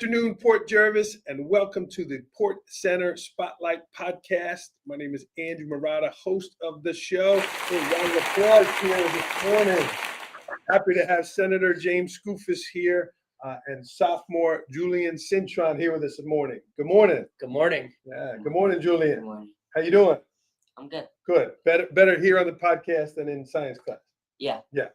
afternoon, Port Jervis, and welcome to the Port Center Spotlight Podcast. My name is Andrew Murata, host of the show. A round of applause here this morning. Happy to have Senator James Skoufis here and sophomore Julian Cintron here with us this morning. Good morning. Good morning. Yeah. Good morning, Julian. Good morning. How you doing? I'm good. Good. Better here on the podcast than in science class. Yeah. Yeah.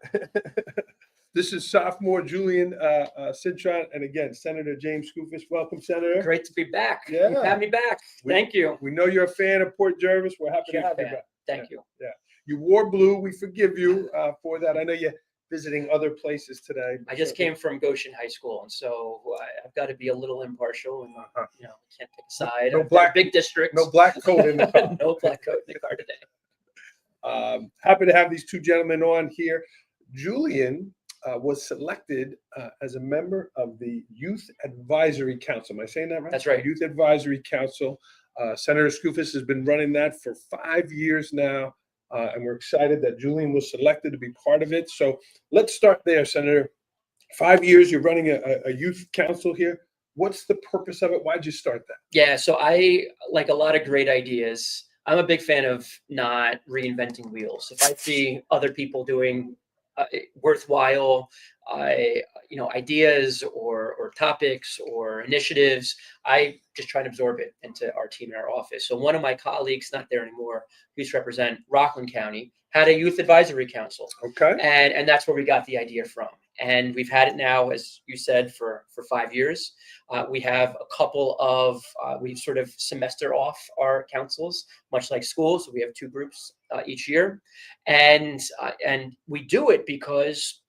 This is sophomore Julian Cintron, and again, Senator James Skoufis. Welcome, Senator. Great to be back. Yeah. You've had me back. Thank you. We know you're a fan of Port Jervis. We're happy to have you back. Thank you. Yeah. You wore blue. We forgive you for that. I know you're visiting other places today. I just came from Goshen High School, and so I've got to be a little impartial, and can't pick a side. No They're black big districts. No black coat in the car. No black coat in the car today. Happy to have these two gentlemen on here. Julian was selected as a member of the Youth Advisory Council. Am I saying that right? That's right. Youth Advisory Council. Senator Skoufis has been running that for 5 years now, and we're excited that Julian was selected to be part of it. So let's start there, Senator. 5 years, you're running a youth council here. What's the purpose of it? Why'd you start that? Yeah, so I like a lot of great ideas. I'm a big fan of not reinventing wheels. If I see other people doing worthwhile ideas or topics or initiatives, I just try and absorb it into our team in our office. So one of my colleagues, not there anymore, who used to represent Rockland County, had a youth advisory council. Okay. And that's where we got the idea from. And we've had it now, as you said, for 5 years. We have a couple of, we've sort of semester off our councils, much like school. So we have 2 groups each year. And we do it because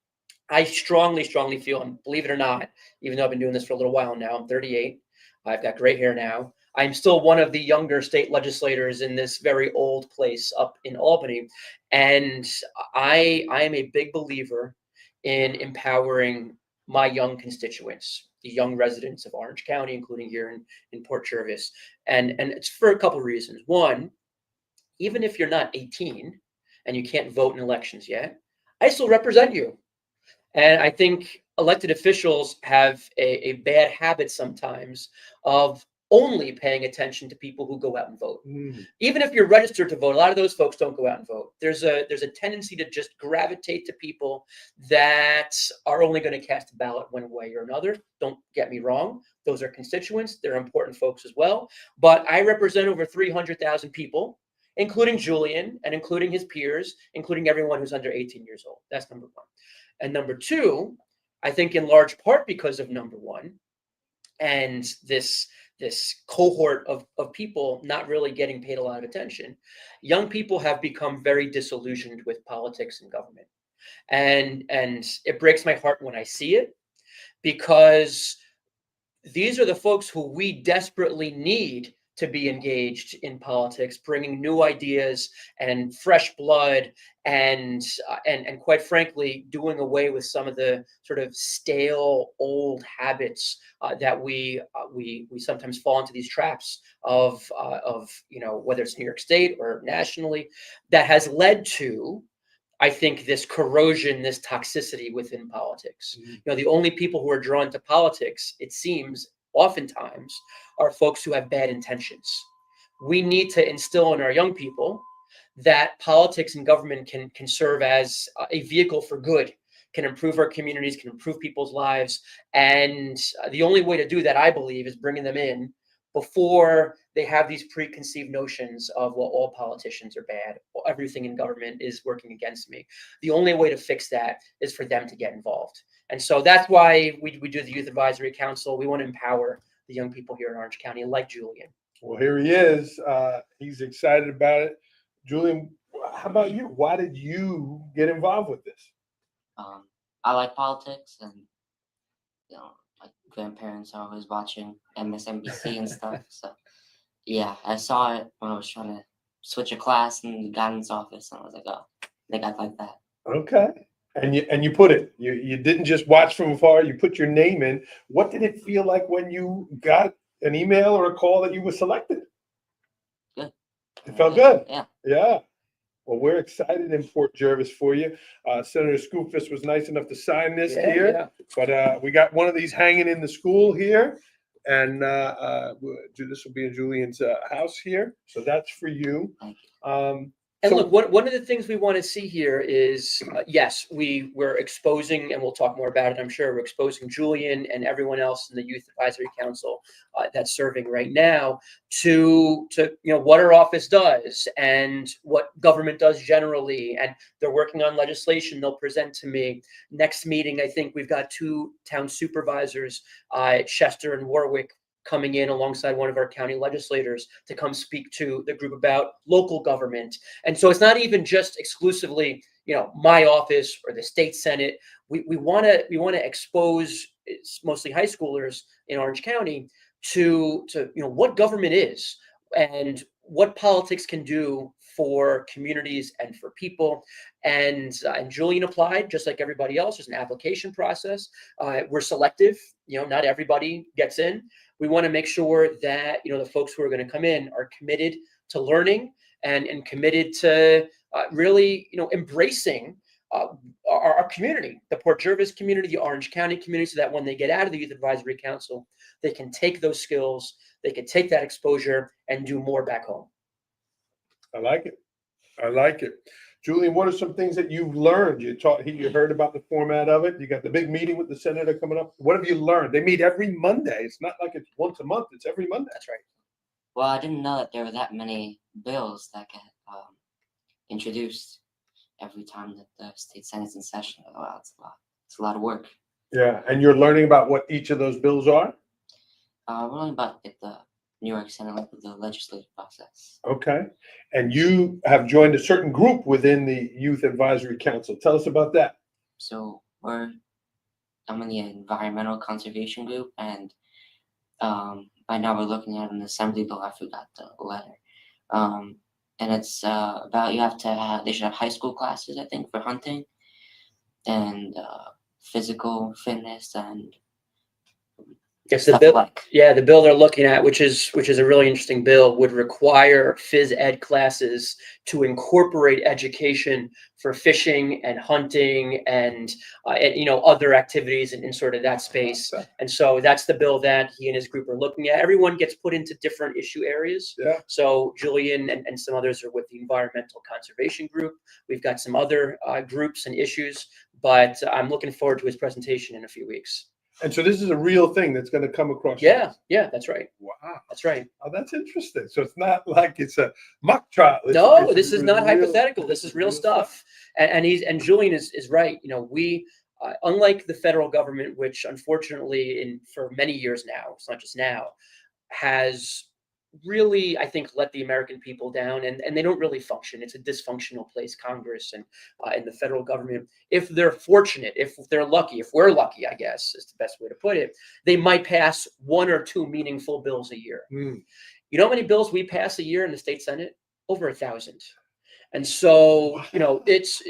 I strongly feel, and believe it or not, even though I've been doing this for a little while now, I'm 38. I've got gray hair now. I'm still one of the younger state legislators in this very old place up in Albany. And I am a big believer in empowering my young constituents, the young residents of Orange County, including here in Port Jervis. And it's for a couple of reasons. One, even if you're not 18 and you can't vote in elections yet, I still represent you. And I think elected officials have a bad habit sometimes of only paying attention to people who go out and vote. Even if you're registered to vote, a lot of those folks don't go out and vote. There's a tendency to just gravitate to people that are only going to cast a ballot one way or another. Don't get me wrong. Those are constituents. They're important folks as well. But I represent over 300,000 people, including Julian and including his peers, including everyone who's under 18 years old. That's number one. And number two, I think in large part because of number one and this cohort of people not really getting paid a lot of attention, young people have become very disillusioned with politics and government. And it breaks my heart when I see it, because these are the folks who we desperately need to be engaged in politics, bringing new ideas and fresh blood, and quite frankly, doing away with some of the sort of stale old habits that we sometimes fall into these traps of whether it's New York State or nationally, that has led to, I think, this corrosion, this toxicity within politics. The only people who are drawn to politics, it seems, oftentimes, are folks who have bad intentions. We need to instill in our young people that politics and government can serve as a vehicle for good, can improve our communities, can improve people's lives. And the only way to do that, I believe, is bringing them in before they have these preconceived notions of, well, all politicians are bad, well, everything in government is working against me. The only way to fix that is for them to get involved. And so that's why we do the Youth Advisory Council. We want to empower the young people here in Orange County, like Julian. Well, here he is. He's excited about it. Julian, how about you? Why did you get involved with this? I like politics, and my grandparents are always watching MSNBC and stuff. So yeah, I saw it when I was trying to switch a class in the guidance office, and I was like, oh, I think I'd like that. Okay. And you put it. You didn't just watch from afar. You put your name in. What did it feel like when you got an email or a call that you were selected? Good. It felt good. Yeah. Yeah. Well, we're excited in Port Jervis for you. Senator Skoufis was nice enough to sign this here, but we got one of these hanging in the school here, and this will be in Julian's house here. So that's for you. And So- look, one of the things we want to see here is, yes, we're exposing, and we'll talk more about it, I'm sure, we're exposing Julian and everyone else in the Youth Advisory Council that's serving right now to what our office does and what government does generally. And they're working on legislation they'll present to me. Next meeting, I think we've got 2 town supervisors, Chester and Warwick, coming in alongside one of our county legislators to come speak to the group about local government. And so it's not even just exclusively, my office or the state Senate. We want to expose, it's mostly high schoolers in Orange County, to what government is and what politics can do for communities and for people. And Julian applied just like everybody else. There's an application process. We're selective. Not everybody gets in. We want to make sure that the folks who are going to come in are committed to learning and committed to really embracing our community, the Port Jervis community, the Orange County community, so that when they get out of the Youth Advisory Council, they can take those skills, they can take that exposure and do more back home. I like it. Julian, what are some things that you've learned? You heard about the format of it. You got the big meeting with the senator coming up. What have you learned? They meet every Monday. It's not like it's once a month. It's every Monday. That's right. Well, I didn't know that there were that many bills that get introduced every time that the state senate's in session. Wow, it's a lot. It's a lot of work. Yeah, and you're learning about what each of those bills are? We're learning about the New York Senate, like the legislative process. Okay. And you have joined a certain group within the Youth Advisory Council. Tell us about that. So I'm in the environmental conservation group, and right now we're looking at an assembly bill. I forgot the letter. And it's about they should have high school classes, I think, for hunting and physical fitness and Yes, the stuff bill. like. Yeah, the bill they're looking at, which is a really interesting bill, would require phys ed classes to incorporate education for fishing and hunting and other activities in sort of that space. And so that's the bill that he and his group are looking at. Everyone gets put into different issue areas. Yeah. So Julian and some others are with the environmental conservation group. We've got some other groups and issues, but I'm looking forward to his presentation in a few weeks. And so this is a real thing that's going to come across. Yeah, that's right. Wow. That's right. Oh, that's interesting. So it's not like it's a mock trial. No, this is not real, hypothetical. This is real stuff. And Julian is right. We unlike the federal government, which unfortunately for many years now, it's not just now, has really, I think, let the American people down, and they don't really function. It's a dysfunctional place, Congress and the federal government. If they're fortunate, if they're lucky, if we're lucky, I guess is the best way to put it, they might pass 1 or 2 meaningful bills a year. You know how many bills we pass a year in the state Senate? Over 1,000. And so, it's,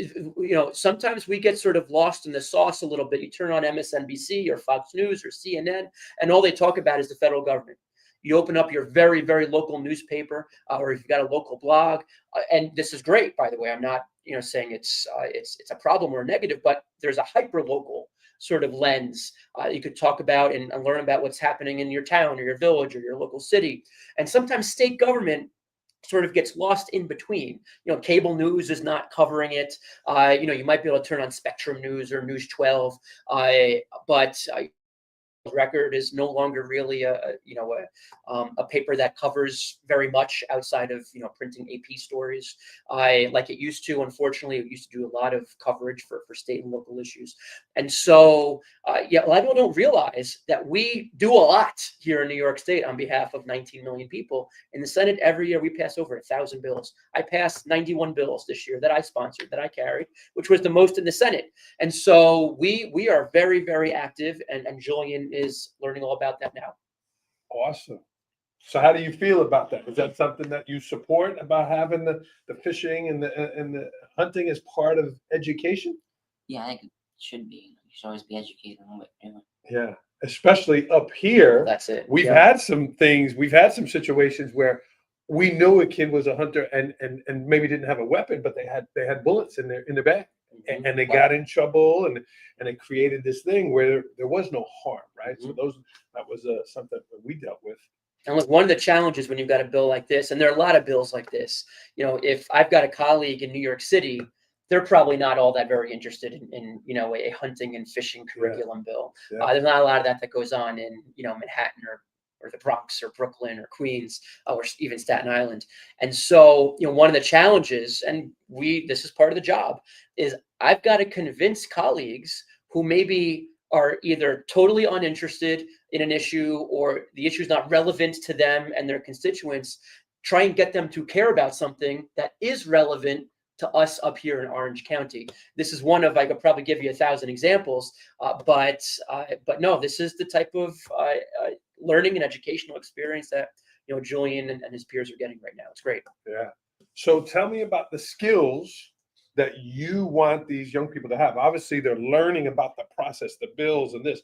sometimes we get sort of lost in the sauce a little bit. You turn on MSNBC or Fox News or CNN, and all they talk about is the federal government. You open up your very, very local newspaper, or if you've got a local blog, and this is great, by the way. I'm not, saying it's a problem or a negative, but there's a hyper local sort of lens. You could talk about and learn about what's happening in your town or your village or your local city. And sometimes state government sort of gets lost in between. Cable news is not covering it. You might be able to turn on Spectrum News or News 12, but Record is no longer really a paper that covers very much outside of printing AP stories like it used to. Unfortunately, it used to do a lot of coverage for state and local issues. And so a lot of people don't realize that we do a lot here in New York State on behalf of 19 million people. In the Senate, every year we pass over 1,000 bills. I passed 91 bills this year that I sponsored, that I carried, which was the most in the Senate. And so we are very, very active, and Julian is learning all about that now. Awesome. So how do you feel about that? Is that something that you support, about having the fishing and the hunting as part of education? Yeah, I think it should be. You should always be educated on what you're doing. Yeah, especially up here. That's it. We've had some things. We've had some situations where we knew a kid was a hunter and maybe didn't have a weapon, but they had bullets in their bag, and they got in trouble, and it created this thing where there was no harm, right? So that was something that we dealt with. And look, one of the challenges when you've got a bill like this, and there are a lot of bills like this, if I've got a colleague in New York City, they're probably not all that very interested in a hunting and fishing curriculum bill. There's not a lot of that goes on in Manhattan or the Bronx or Brooklyn or Queens or even Staten Island. And so one of the challenges, and this is part of the job, is I've got to convince colleagues who maybe are either totally uninterested in an issue or the issue is not relevant to them and their constituents, try and get them to care about something that is relevant to us up here in Orange County. This is one of, I could probably give you 1,000 examples, but no, this is the type of learning and educational experience that Julian and his peers are getting right now. It's great. Yeah. So tell me about the skills that you want these young people to have. Obviously, they're learning about the process, the bills and this,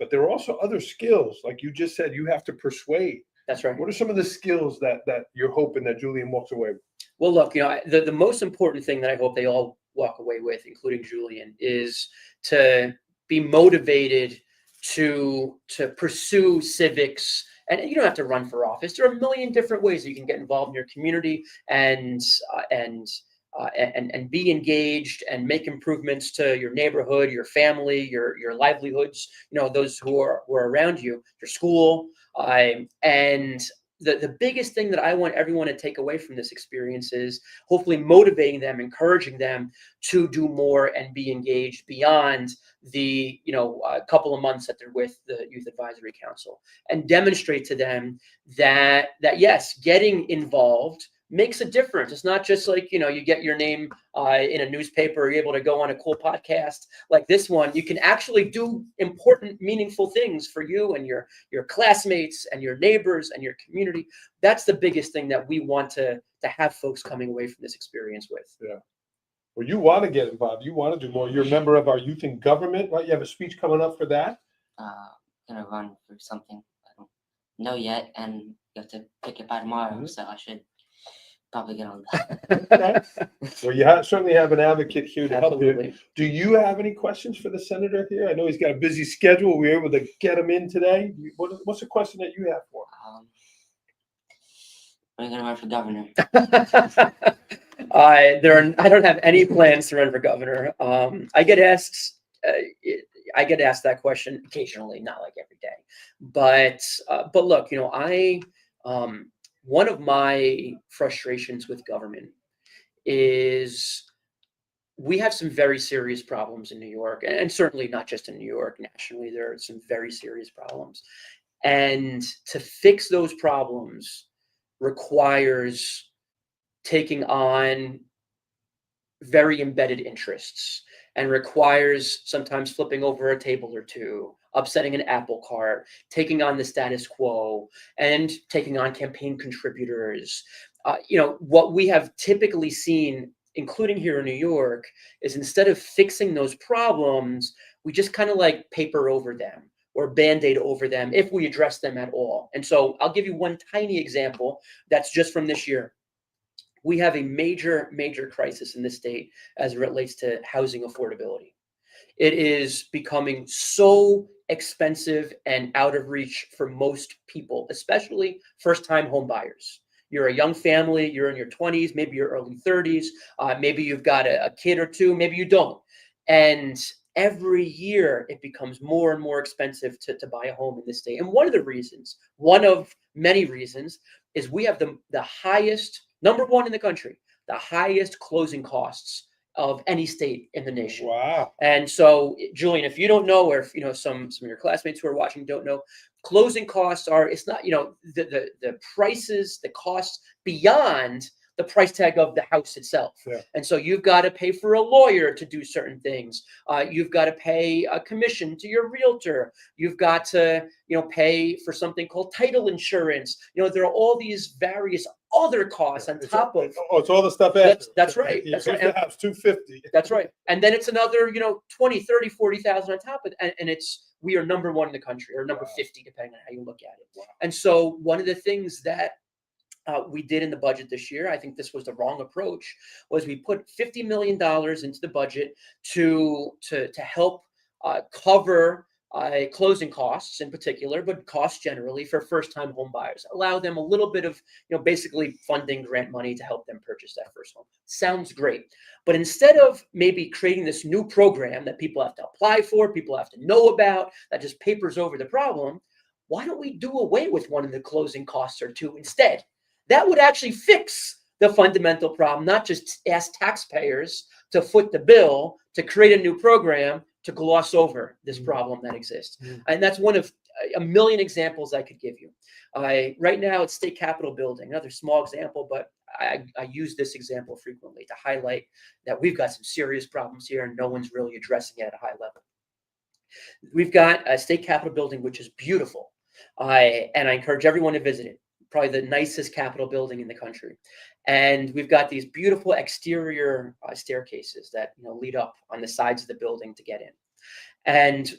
but there are also other skills. Like you just said, you have to persuade. That's right. What are some of the skills that you're hoping that Julian walks away with? Well, look, the most important thing that I hope they all walk away with, including Julian, is to be motivated to pursue civics. And you don't have to run for office. There are a million different ways that you can get involved in your community and be engaged and make improvements to your neighborhood, your family, your livelihoods, those who are around you, your school. And the biggest thing that I want everyone to take away from this experience is hopefully motivating them, encouraging them to do more and be engaged beyond the couple of months that they're with the Youth Advisory Council, and demonstrate to them that yes, getting involved makes a difference. It's not just like, you get your name in a newspaper, or you're able to go on a cool podcast like this one. You can actually do important, meaningful things for you and your classmates and your neighbors and your community. That's the biggest thing that we want to have folks coming away from this experience with. Yeah. Well, you want to get involved. You want to do more. You're a member of our youth in government, right? You have a speech coming up for that? Gonna run for something. I don't know yet, and you have to pick it by tomorrow, so I should probably get on that. Well, you certainly have an advocate here to help you. Do you have any questions for the senator here? I know he's got a busy schedule. We were able to get him in today. What's the question that you have for him? When are you going to run for governor? I don't have any plans to run for governor. I get asked that question occasionally, not like every day. But look, one of my frustrations with government is we have some very serious problems in New York, and certainly not just in New York, nationally, there are some very serious problems. And to fix those problems requires taking on very embedded interests, and requires sometimes flipping over a table or two, upsetting an apple cart, taking on the status quo, and taking on campaign contributors. What we have typically seen, including here in New York, is instead of fixing those problems, we just kind of like paper over them or Band-Aid over them if we address them at all. And so I'll give you one tiny example that's just from this year. We have a major, major crisis in this state as it relates to housing affordability. It is becoming so expensive and out of reach for most people, especially first-time home buyers. You're a young family, you're in your 20s, maybe your early 30s, maybe you've got a kid or two, maybe you don't. And every year it becomes more and more expensive to buy a home in this state. And one of many reasons, is we have the highest, number one in the country, the highest closing costs of any state in the nation. Wow. And so, Julian, if you don't know, or if some of your classmates who are watching don't know, closing costs are, it's not, the prices, the costs beyond the price tag of the house itself. Yeah. And so you've got to pay for a lawyer to do certain things. You've got to pay a commission to your realtor. You've got to, pay for something called title insurance. There are all these various other costs on top of. Oh, it's all the stuff after. That's right. Yeah, that's right. the house, $250. That's right. And then it's another, 20, 30, 40,000 on top of it. And we are number one in the country, or number 50, depending on how you look at it. Wow. And so one of the things that we did in the budget this year, I think this was the wrong approach, was we put $50 million into the budget to help cover closing costs in particular, but costs generally for first-time home buyers. Allow them a little bit of, basically funding grant money to help them purchase that first home. Sounds great. But instead of maybe creating this new program that people have to apply for, people have to know about, that just papers over the problem, why don't we do away with one of the closing costs or two instead? That would actually fix the fundamental problem, not just ask taxpayers to foot the bill to create a new program to gloss over this problem that exists. And that's one of a million examples I could give you. Right now it's State Capitol building, another small example, but I use this example frequently to highlight that we've got some serious problems here and no one's really addressing it at a high level. We've got a State Capitol building, which is beautiful. And I encourage everyone to visit it. Probably the nicest Capitol building in the country. And we've got these beautiful exterior staircases that lead up on the sides of the building to get in. And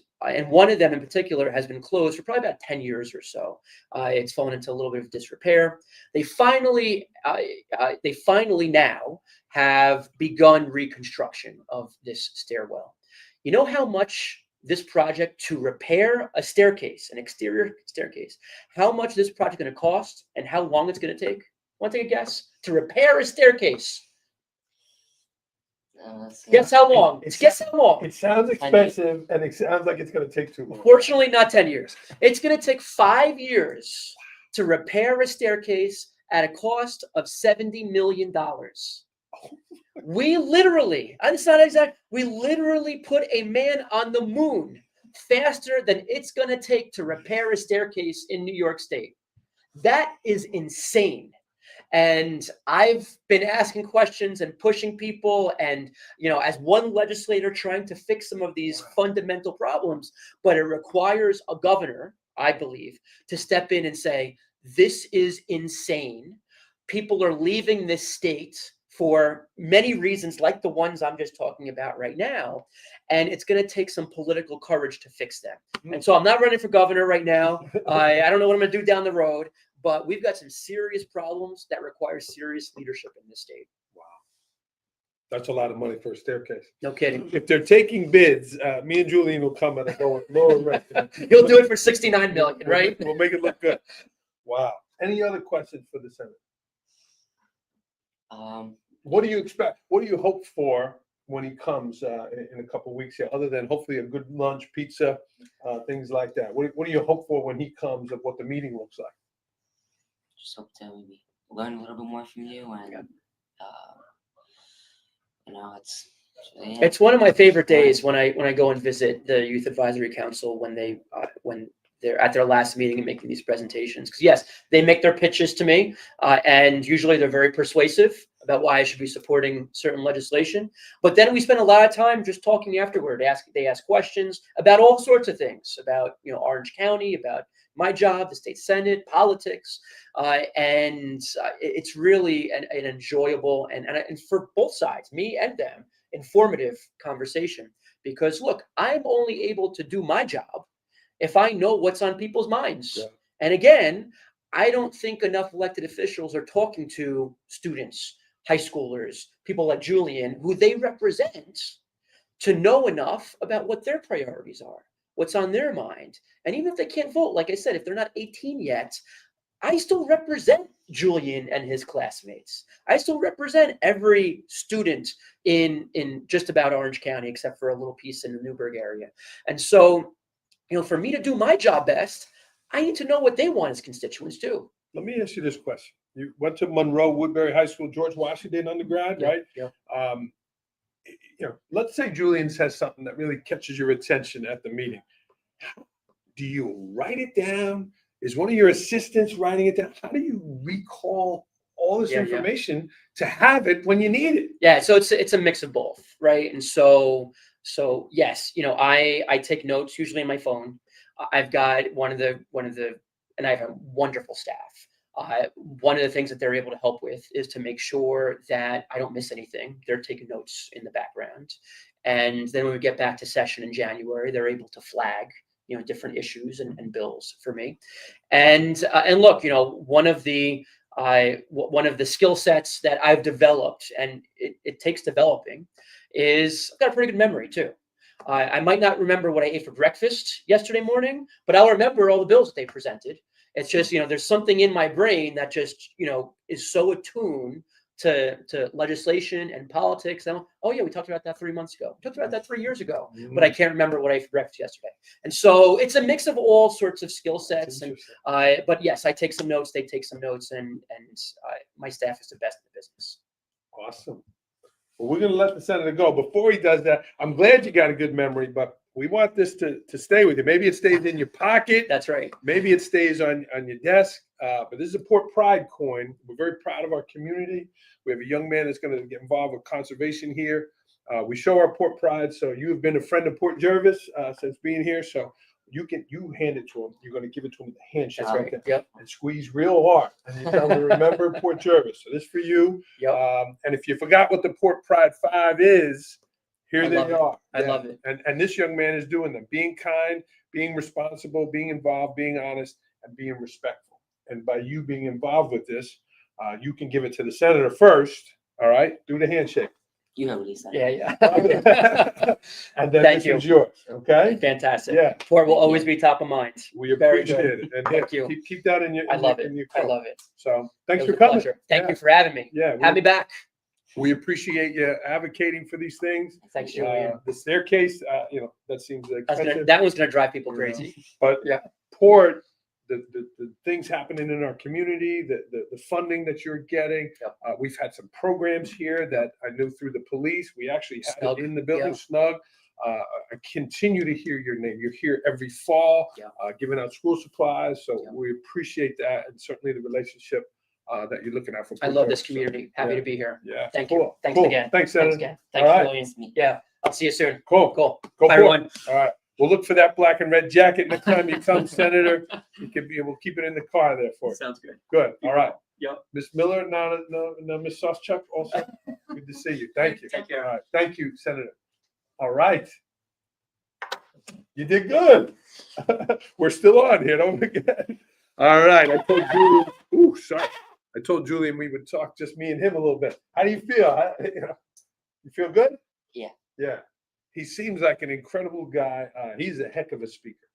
one of them in particular has been closed for probably about 10 years or so. It's fallen into a little bit of disrepair. They finally now have begun reconstruction of this stairwell. You know how much this project to repair a staircase, an exterior staircase, how much this project is going to cost and how long it's going to take? Want to take a guess? To repair a staircase. Guess how long? Guess how long? It sounds expensive and it sounds like it's going to take too long. Fortunately, not 10 years. It's going to take 5 years to repair a staircase at a cost of $70 million. We literally, it's not exact, we literally put a man on the moon faster than it's going to take to repair a staircase in New York State. That is insane. And I've been asking questions and pushing people and, as one legislator trying to fix some of these fundamental problems, but it requires a governor, I believe, to step in and say, this is insane. People are leaving this state for many reasons like the ones I'm just talking about right now. And it's going to take some political courage to fix them. And so I'm not running for governor right now. I don't know what I'm going to do down the road, but we've got some serious problems that require serious leadership in this state. Wow. That's a lot of money for a staircase. No kidding. If they're taking bids, me and Julian will come at a lower rate. You'll do it for $69 million, right? We'll make it look good. Wow. Any other questions for the Senator? What do you expect? What do you hope for when he comes in a couple of weeks here, other than hopefully a good lunch, pizza, things like that? What do you hope for when he comes of what the meeting looks like? Just hope to maybe learn a little bit more from you, and it's one of my favorite days when I go and visit the Youth Advisory Council when they're at their last meeting and making these presentations. Because yes, they make their pitches to me, and usually they're very persuasive about why I should be supporting certain legislation. But then we spend a lot of time just talking afterward. They ask questions about all sorts of things, about Orange County, about my job, the state Senate, politics, and it's really an enjoyable and for both sides, me and them, informative conversation. Because look, I'm only able to do my job if I know what's on people's minds. Yeah. And again, I don't think enough elected officials are talking to students, high schoolers, people like Julian, who they represent, to know enough about what their priorities are, what's on their mind. And even if they can't vote, like I said, if they're not 18 yet, I still represent Julian and his classmates. I still represent every student in just about Orange County, except for a little piece in the Newburgh area. And so, for me to do my job best, I need to know what they want as constituents too. Let me ask you this question. You went to Monroe Woodbury High School, George Washington undergrad, right? Yeah. Let's say Julian says something that really catches your attention at the meeting. Do you write it down? Is one of your assistants writing it down? How do you recall all this information to have it when you need it? Yeah, so it's a mix of both, right? And so yes, I take notes usually on my phone. I've got one of the, and I have a wonderful staff. One of the things that they're able to help with is to make sure that I don't miss anything. They're taking notes in the background. And then when we get back to session in January, they're able to flag, different issues and bills for me. And look, one of the one of the skill sets that I've developed, and it takes developing, is I've got a pretty good memory too. I might not remember what I ate for breakfast yesterday morning, but I'll remember all the bills that they presented. It's just, there's something in my brain that just, is so attuned to legislation and politics. And oh yeah, we talked about that 3 months ago. We talked about that 3 years ago, but I can't remember what I ate for breakfast yesterday. And so it's a mix of all sorts of skill sets. And but yes, I take some notes. They take some notes, and my staff is the best in the business. Awesome. Well, we're going to let the senator go. Before he does that, I'm glad you got a good memory, but we want this to stay with you. Maybe it stays in your pocket. That's right. Maybe it stays on your desk. But this is a Port Pride coin. We're very proud of our community. We have a young man that's going to get involved with conservation here. We show our Port Pride. So you have been a friend of Port Jervis since being here. So you hand it to him. You're going to give it to him with a handshake. That's right. Yep. And squeeze real hard. And you tell him to remember Port Jervis. So this is for you. Yep. And if you forgot what the Port Pride 5 is, here they are. I love it. And this young man is doing them. Being kind, being responsible, being involved, being honest, and being respectful. And by you being involved with this, you can give it to the senator first. All right? Do the handshake. You know what he said. Yeah. And then Thank this you. is yours. Okay? Fantastic. Yeah. Port will always be top of mind. We Very appreciate good. it. And Thank you. Keep that in your I love it. in your I coat. love it. So thanks It for was a coming. pleasure. Thank you for having me. Yeah. Have me back. We appreciate you advocating for these things. Thanks, Julian. The staircase, that seems expensive. That one's gonna drive people crazy. But Yeah. Port, the things happening in our community, the funding that you're getting. Yep. We've had some programs here that I knew through the police. We actually had Snug. it in the building, Yeah. Snug. I continue to hear your name. You're here every fall, Yeah. giving out school supplies. So Yeah. we appreciate that, and certainly the relationship that you're looking at. For I love this community. Happy to be here. Yeah. Thank Cool. you. Thanks Cool. again. Thanks, Senator. Thanks again. Thanks, All right. Julian. Yeah. I'll see you soon. Cool. Cool. Go Bye, for everyone. it. All right. We'll look for that black and red jacket next time you come, Senator. We'll keep it in the car there for you. Sounds good. Good. All right. Yep. Miss Miller, no, Miss Saucechuck also. Good to see you. Thank you. Take care. All right. Thank you, Senator. All right. You did good. We're still on here. Don't forget. All right. I told Julian. Ooh, sorry. I told Julian we would talk just me and him a little bit. How do you feel? You feel good? Yeah. Yeah. He seems like an incredible guy. He's a heck of a speaker.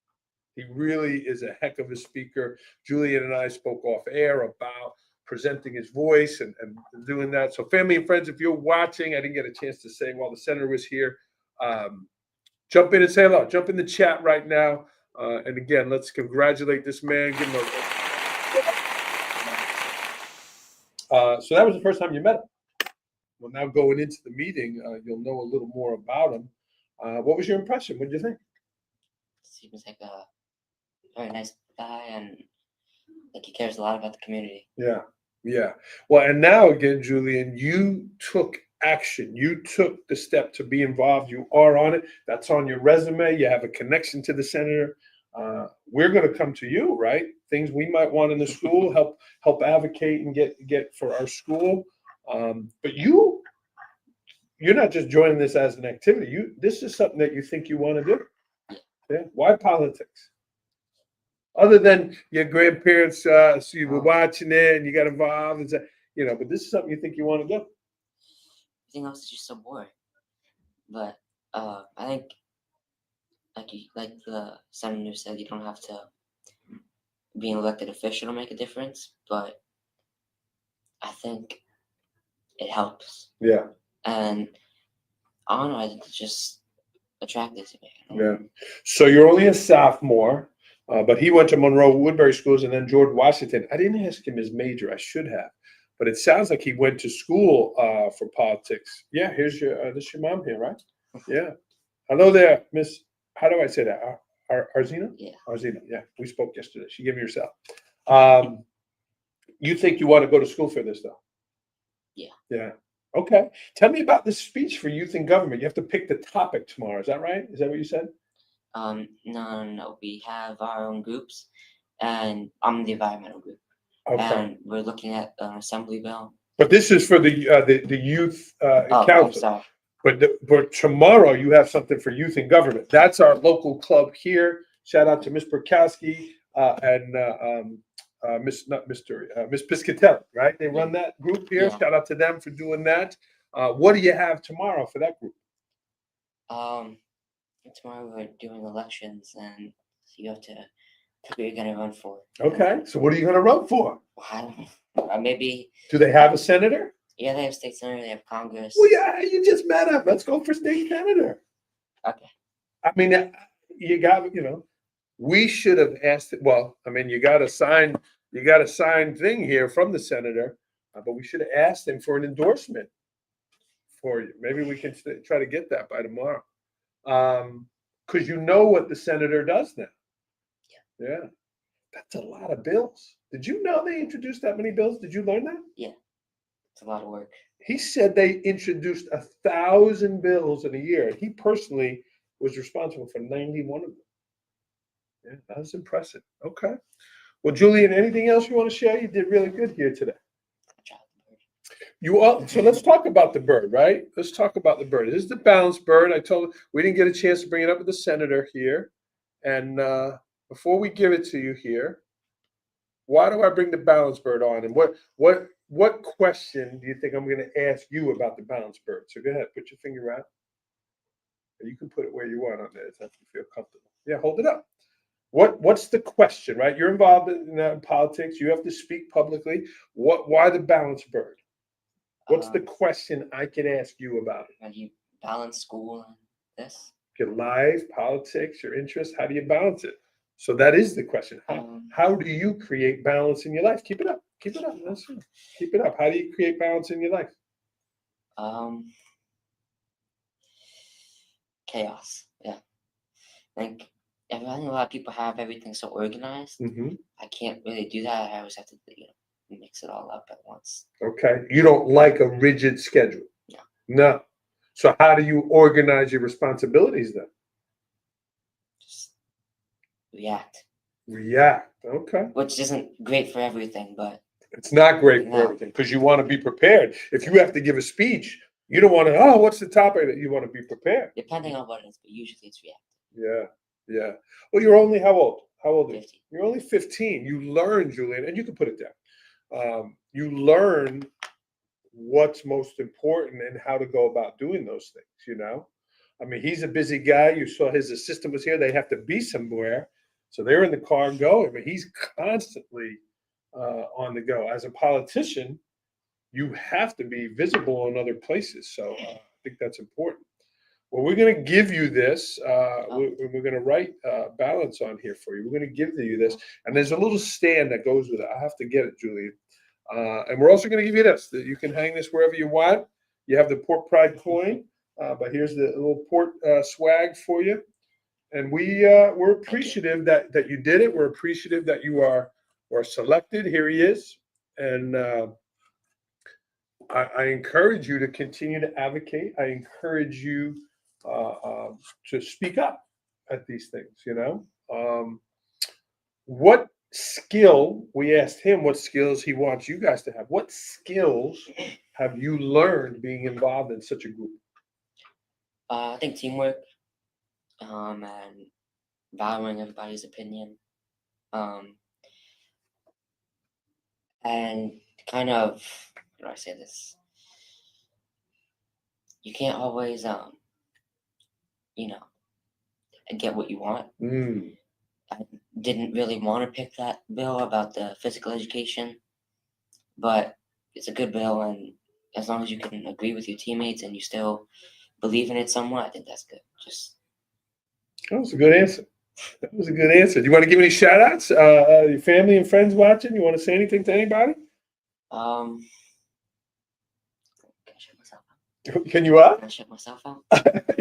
He really is a heck of a speaker. Julian and I spoke off air about presenting his voice and doing that. So family and friends, if you're watching, I didn't get a chance to say while the senator was here, jump in and say hello. Jump in the chat right now. And again, let's congratulate this man. Give him so that was the first time you met him. Well, now going into the meeting, you'll know a little more about him. What was your impression? What did you think? Seems like a very nice guy, and like he cares a lot about the community. Yeah. Well, and now again, Julian, you took action. You took the step to be involved. You are on it. That's on your resume. You have a connection to the senator. We're going to come to you, right? Things we might want in the school, help advocate and get for our school. But you're not just joining this as an activity. This is something that you think you want to do. Yeah. Why politics? Other than your grandparents, so you were watching it and you got involved, and but this is something you think you want to do. Everything else is just so boring. But I think, like the senator said, you don't have to be an elected official to make a difference. But I think it helps. Yeah. And I don't know, I think it's just attractive to me. Yeah. So you're only a sophomore, but he went to Monroe Woodbury schools and then George Washington. I didn't ask him his major. I should have. But it sounds like he went to school for politics. Yeah, here's this is your mom here, right? Yeah. Hello there, Miss. How do I say that? Arzina? Yeah. Arzina. Yeah. We spoke yesterday. She gave me herself. You think you want to go to school for this, though? Yeah. Yeah. Okay. Tell me about this speech for youth in government. You have to pick the topic tomorrow. Is that right? Is that what you said? No. We have our own groups, and I'm the environmental group. Okay. And we're looking at an assembly bill. But this is for the youth council. I'm sorry. But tomorrow you have something for youth in government. That's our local club here. Shout out to Ms. Burkowski and Miss Piscatelli, right? They run that group here. Yeah. Shout out to them for doing that. What do you have tomorrow for that group? Tomorrow we're doing elections, and so you have to pick what you're gonna run for. Okay, so what are you going to run for? I don't know. Maybe. Do they have a senator? Yeah, they have state senator. They have Congress. Well, yeah, you just met him. Let's go for state senator. Okay. I mean, you got, we should have asked. Well, I mean, you got a signed thing here from the senator, but we should have asked him for an endorsement for you. Maybe we can try to get that by tomorrow. Because you know what the senator does now. Yeah. That's a lot of bills. Did you know they introduced that many bills? Did you learn that? Yeah. It's a lot of work. He said they introduced 1,000 bills in a year, and he personally was responsible for 91 of them. Yeah, that was impressive. Okay. Well, Julian, anything else you want to share? You did really good here today. So let's talk about the bird, right? Let's talk about the bird. This is the balanced bird. I told we didn't get a chance to bring it up with the senator here. And before we give it to you here, why do I bring the balanced bird on? And what question do you think I'm going to ask you about the balanced bird? So go ahead, put your finger out. You can put it where you want on there, if you feel comfortable. Yeah, hold it up. What's the question, right? You're involved in politics. You have to speak publicly. Why the balanced bird? What's the question I can ask you about it? How do you balance school and this? Your life, politics, your interests. How do you balance it? So that is the question. How do you create balance in your life? Keep it up. Keep it up. Keep it up. How do you create balance in your life? Chaos. Yeah. I think a lot of people have everything so organized. Mm-hmm. I can't really do that. I always have to, mix it all up at once. Okay. You don't like a rigid schedule? No. No. So how do you organize your responsibilities then? Just react. React. Okay. Which isn't great for everything, but it's not great for everything because you want to be prepared. If you have to give a speech, you don't want to, what's the topic? That you want to be prepared. Depending on what it is, but usually it's react. Yeah. Well, you're only how old? How old are you? 15. You're only 15. You learn, Julian, and you can put it down. You learn what's most important and how to go about doing those things, I mean, he's a busy guy. You saw his assistant was here. They have to be somewhere. So they're in the car going, but he's constantly on the go. As a politician, you have to be visible in other places. So I think that's important. Well, we're going to give you this. We're going to write balance on here for you. We're going to give you this. And there's a little stand that goes with it. I have to get it, Julian. And we're also going to give you this. That you can hang this wherever you want. You have the Port Pride coin. But here's the little Port swag for you. And we're appreciative that you did it. We're appreciative that you are selected. Here he is. And I encourage you to continue to advocate. I encourage you to speak up at these things, what skill, we asked him what skills he wants you guys to have. What skills have you learned being involved in such a group? I think teamwork, and valuing everybody's opinion, and kind of, how do I say this? You can't always, get what you want. I didn't really want to pick that bill about the physical education, but it's a good bill, and as long as you can agree with your teammates and you still believe in it somewhat, I think that's good. That was a good answer. Do you want to give any shout outs? Your family and friends watching? You want to say anything to anybody? Can I shut myself out? Can you what? Can I shut myself out?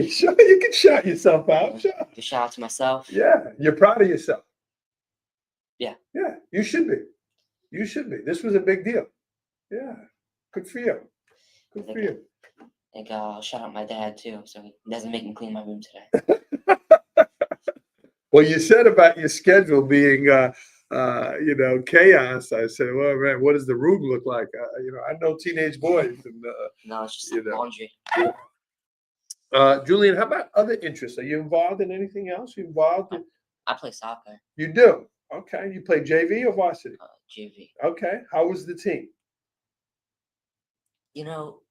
Sure, you can shout yourself out. Sure. Just shout out to myself. Yeah, you're proud of yourself. Yeah. Yeah, you should be. You should be. This was a big deal. Yeah, good for you. Good for you. I think I'll shout out my dad too, so he doesn't make me clean my room today. Well, you said about your schedule being, chaos. I said, well, man, what does the room look like? I know teenage boys. And, no, it's just laundry. Julian, how about other interests? Are you involved in anything else? You involved in? I play soccer. You do? Okay. You play JV or varsity? JV. Okay. How was the team? You know,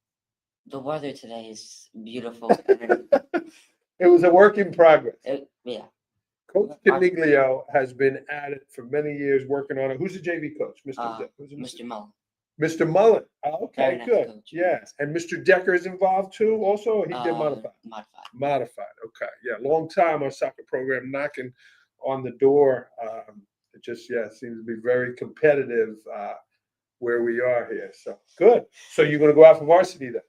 the weather today is beautiful. And It was a work in progress. yeah. Coach Caniglio has been at it for many years working on it. Who's the JV coach? Mr. Mullen. Mr. Mullen. Oh, okay, Very nice good. coach. Yeah. And Mr. Decker is involved too, also? Or he did modified? Modified. Modified. Okay. Yeah. Long time our soccer program knocking on the door. It just, seems to be very competitive where we are here. So good. So you're going to go out for varsity then?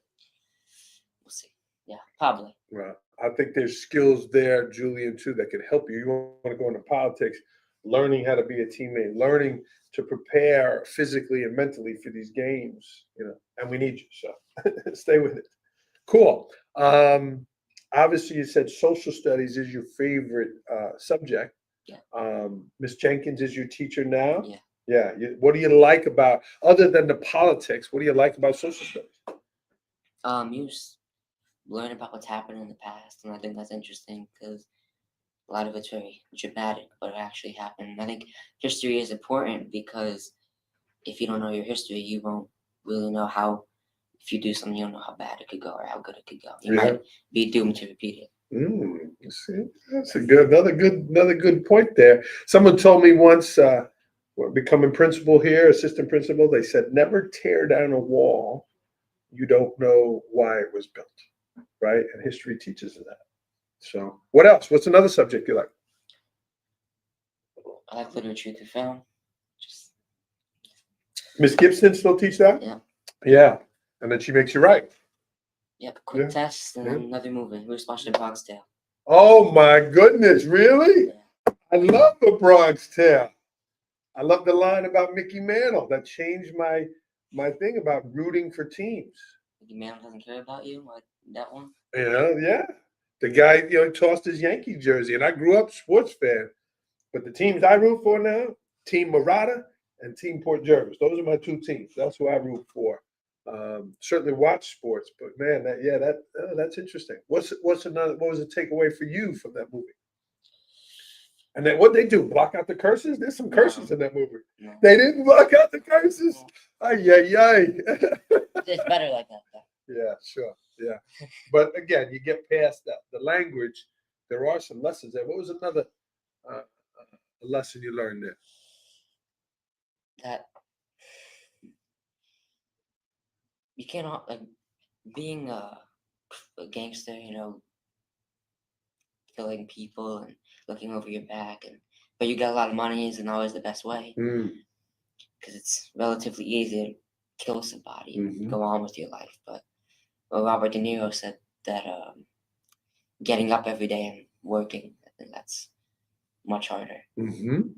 We'll see. Yeah, probably. Well, I think there's skills there, Julian, too, that can help you. You want to go into politics, learning how to be a teammate, learning to prepare physically and mentally for these games, and we need you. So stay with it. Cool. Obviously, you said social studies is your favorite subject. Yeah. Miss Jenkins is your teacher now. Yeah. Yeah. What do you like about, other than the politics, what do you like about social studies? You just learn about what's happened in the past, and I think that's interesting because a lot of it's very dramatic, but it actually happened. And I think history is important because if you don't know your history, you won't really know how. If you do something, you don't know how bad it could go or how good it could go. You might be doomed to repeat it. See, that's another good point there. Someone told me once, becoming principal here, assistant principal, they said never tear down a wall you don't know why it was built, right? And history teaches us that. So, what else? What's another subject you like? I like literature through film. Just Miss Gibson still teach that? Yeah. Yeah, and then she makes you write. Yep, quick Yeah. test and then another movie. We just watched The Bronx Tale. Oh my goodness, really? Yeah. I love The Bronx Tale. I love the line about Mickey Mantle. That changed my thing about rooting for teams. Mickey Mantle doesn't care about you, like that one. Yeah. The guy, tossed his Yankee jersey, and I grew up sports fan. But the teams I root for now, Team Murata and Team Port Jervis. Those are my two teams. That's who I root for. Certainly watch sports, but man, that's interesting. What was the takeaway for you from that movie? And then what they do? Block out the curses? There's some curses in that movie. No. They didn't block out the curses. Ay. It's better like that, though. Yeah, sure. Yeah. But again, you get past that. The language, there are some lessons there. What was another lesson you learned there? That you cannot, like, being a gangster, killing people and looking over your back, but you got a lot of money isn't always the best way because it's relatively easy to kill somebody and go on with your life. But Robert De Niro said that getting up every day and working, I think that's much harder.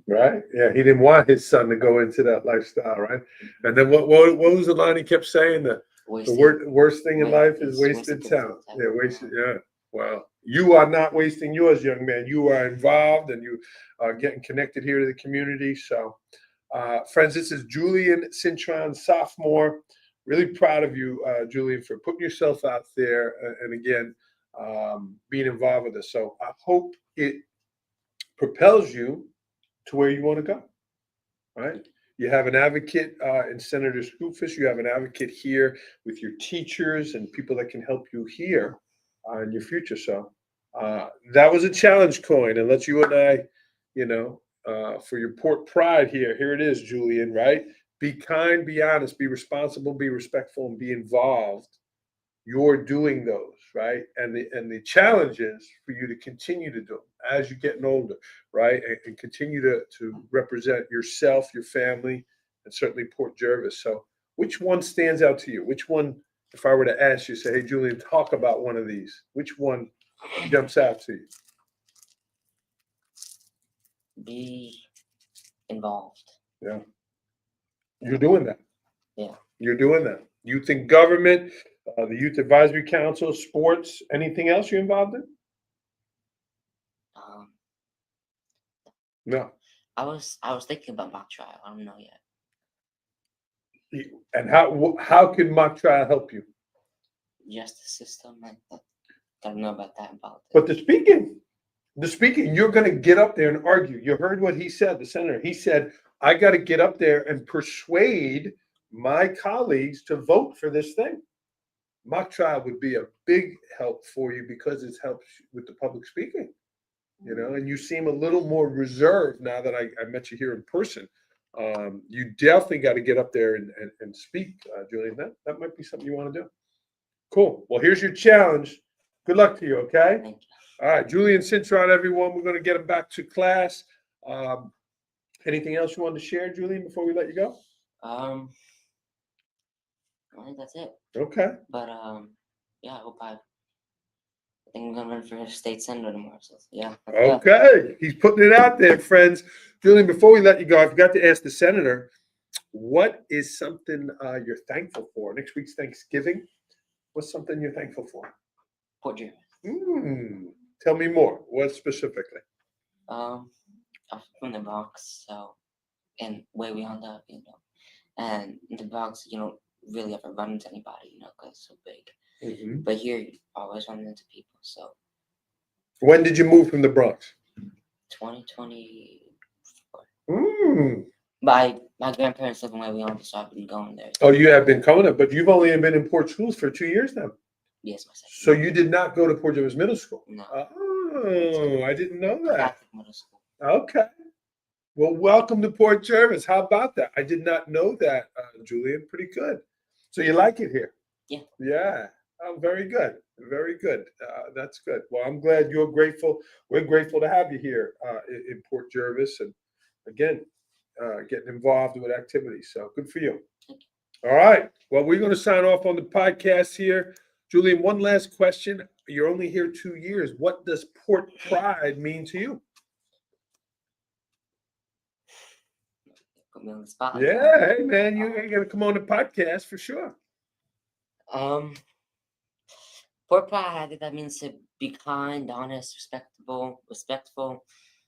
Right? Yeah, he didn't want his son to go into that lifestyle, right? And then what was the line he kept saying? The worst thing in life is wasted talent. Yeah, wasted. Yeah. Wow. You are not wasting yours, young man. You are involved and you are getting connected here to the community. So, friends, this is Julian Cintron, sophomore. Really proud of you, Julian, for putting yourself out there and again, being involved with us. So I hope it propels you to where you want to go, right? You have an advocate in Senator Skoufis. You have an advocate here with your teachers and people that can help you here in your future. So that was a challenge coin, and let you and I, for your Port pride here. Here it is, Julian, right? Be kind, be honest, be responsible, be respectful, and be involved. You're doing those, right? And the challenge is for you to continue to do them as you're getting older, right? And continue to represent yourself, your family, and certainly Port Jervis. So which one stands out to you? Which one, if I were to ask you, say, hey, Julian, talk about one of these, which one jumps out to you? Be involved. Yeah. You're doing that. Yeah. You're doing that. Youth in government, the Youth Advisory Council, sports, anything else you're involved in? No. I was thinking about mock trial. I don't know yet. And how can mock trial help you? Justice system. I don't know about that in politics. But the speaking, the speaking, you're going to get up there and argue. You heard what he said, the senator. He said, I got to get up there and persuade my colleagues to vote for this thing. Mock trial would be a big help for you because it helps with the public speaking, and you seem a little more reserved now that I met you here in person. You definitely got to get up there and speak, Julian. That might be something you want to do. Cool. Well, here's your challenge. Good luck to you, okay? Thank you. All right, Julian Cintron, everyone. We're going to get him back to class. Anything else you want to share, Julian, before we let you go? I think that's it. Okay. But yeah, I think I'm gonna run for state senator tomorrow. So yeah. Okay. He's putting it out there, friends. Julian, before we let you go, I forgot to ask the senator, what is something you're thankful for? Next week's Thanksgiving. What's something you're thankful for? Port Jervis. Tell me more. What specifically? I'm from the Bronx, so and way beyond that, And in the Bronx, you don't really ever run into anybody, because it's so big. But here, you always run into people. So. When did you move from the Bronx? 2024. My grandparents live in way beyond, so I've been going there. Oh, you have been coming up, but you've only been in Port Schools for 2 years now. Yes, my second. So you did not go to Port Jervis Middle School? No. Oh, I didn't know that. Catholic middle school. Okay. Well, welcome to Port Jervis. How about that? I did not know that, Julian. Pretty good. So you like it here? Yeah. Yeah. Oh, very good. Very good. That's good. Well, I'm glad you're grateful. We're grateful to have you here in Port Jervis, and again, getting involved with activities. So good for you. All right. Well, we're going to sign off on the podcast here. Julian, one last question. You're only here 2 years. What does Port Pride mean to you? Put me on the spot. Yeah, hey man, you ain't gonna come on the podcast for sure. Port Pride, I think that means to be kind, honest, respectful,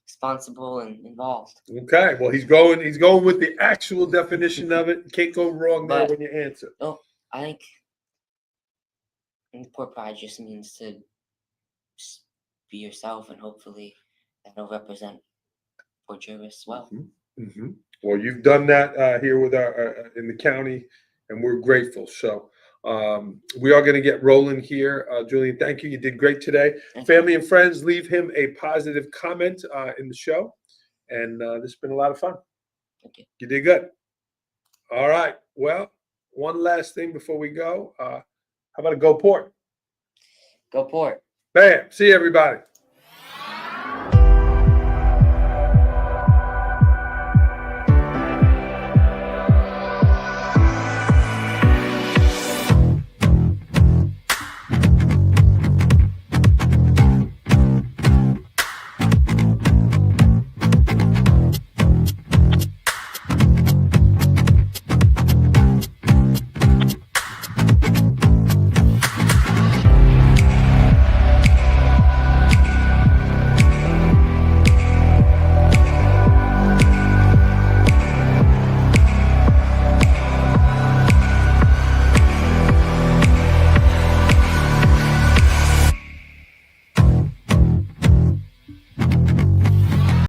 responsible, and involved. Okay, well he's going with the actual definition of it. Can't go wrong there But- when you answer. Oh, I think Port Pride just means to just be yourself, and hopefully that'll represent Port Jervis well. Well, you've done that here with our in the county, and we're grateful. So we are going to get rolling here. Julian, thank you. You did great today. Family and friends, leave him a positive comment in the show. And this has been a lot of fun. Thank you. You did good. All right. Well, one last thing before we go. How about a go Port? Go Port. Bam. See you, everybody.